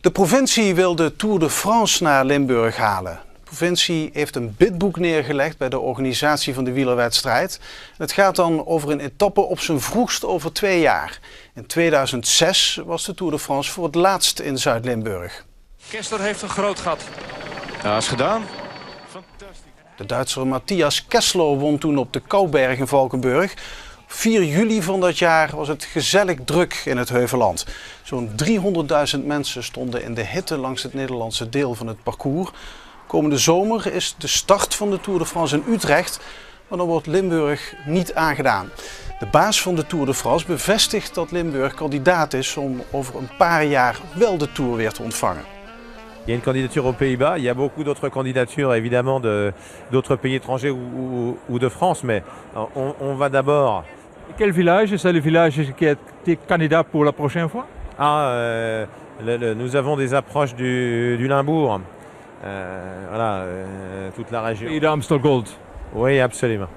De provincie wil de Tour de France naar Limburg halen. De provincie heeft een bidboek neergelegd bij de organisatie van de wielerwedstrijd. Het gaat dan over een etappe op zijn vroegst over 2 jaar. In 2006 was de Tour de France voor het laatst in Zuid-Limburg. Kessler heeft een groot gat. Ja, is gedaan. Fantastisch. De Duitser Matthias Kessler won toen op de Kouberg in Valkenburg. 4 juli van dat jaar was het gezellig druk in het Heuvelland. Zo'n 300.000 mensen stonden in de hitte langs het Nederlandse deel van het parcours. Komende zomer is de start van de Tour de France in Utrecht, maar dan wordt Limburg niet aangedaan. De baas van de Tour de France bevestigt dat Limburg kandidaat is om over een paar jaar wel de Tour weer te ontvangen. Il y a une candidature aux Pays-Bas, il y a beaucoup d'autres candidatures évidemment d'autres pays étrangers ou de France, mais on va d'abord... Quel village? C'est le village qui est candidat pour la prochaine fois? Nous avons des approches du Limbourg, toute la région. Et de Amstel Gold? Oui, absolument.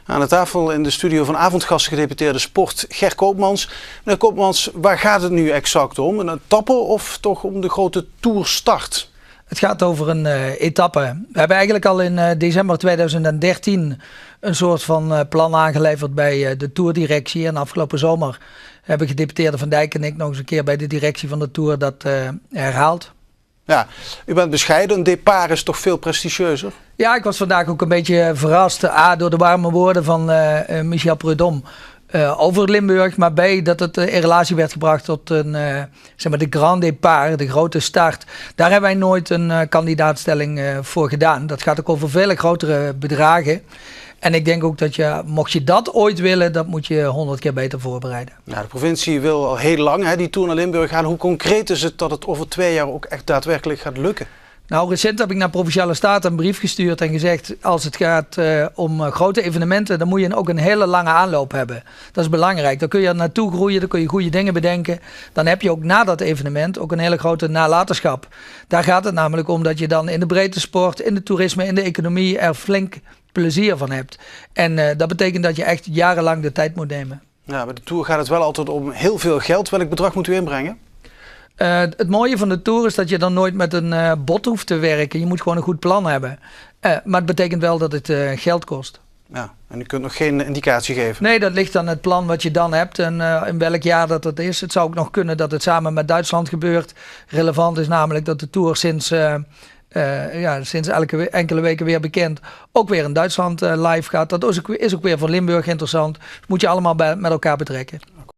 Aan de tafel in de studio van avondgasten gedeputeerde sport Ger Koopmans. Meneer Koopmans, waar gaat het nu exact om? Een etappe of toch om de grote tourstart? Het gaat over een etappe. We hebben eigenlijk al in december 2013 een soort van plan aangeleverd bij de Tourdirectie. En afgelopen zomer hebben gedeputeerde Van Dijk en ik nog eens een keer bij de directie van de Tour dat herhaald. Ja, u bent bescheiden. Een départ is toch veel prestigieuzer? Ja, ik was vandaag ook een beetje verrast. A, door de warme woorden van Michel Prudhomme over Limburg. Maar B, dat het in relatie werd gebracht tot de grand départ, de grote start. Daar hebben wij nooit een kandidaatstelling voor gedaan. Dat gaat ook over vele grotere bedragen. En ik denk ook dat mocht je dat ooit willen, dat moet je 100 keer beter voorbereiden. Ja, de provincie wil al heel lang die Tour naar Limburg halen. Hoe concreet is het dat het over 2 jaar ook echt daadwerkelijk gaat lukken? Nou, recent heb ik naar Provinciale Staten een brief gestuurd en gezegd, als het gaat om grote evenementen, dan moet je ook een hele lange aanloop hebben. Dat is belangrijk. Dan kun je er naartoe groeien, dan kun je goede dingen bedenken. Dan heb je ook na dat evenement ook een hele grote nalatenschap. Daar gaat het namelijk om dat je dan in de breedte sport, in de toerisme, in de economie er flink plezier van hebt. En dat betekent dat je echt jarenlang de tijd moet nemen. Ja, bij de Tour gaat het wel altijd om heel veel geld. Welk bedrag moet u inbrengen? Het mooie van de Tour is dat je dan nooit met een bot hoeft te werken. Je moet gewoon een goed plan hebben. Maar het betekent wel dat het geld kost. Ja, en u kunt nog geen indicatie geven? Nee, dat ligt aan het plan wat je dan hebt en in welk jaar dat is. Het zou ook nog kunnen dat het samen met Duitsland gebeurt. Relevant is namelijk dat de Tour sinds enkele weken weer bekend ook weer in Duitsland live gaat. Dat is ook weer voor Limburg interessant. Dat moet je allemaal met elkaar betrekken.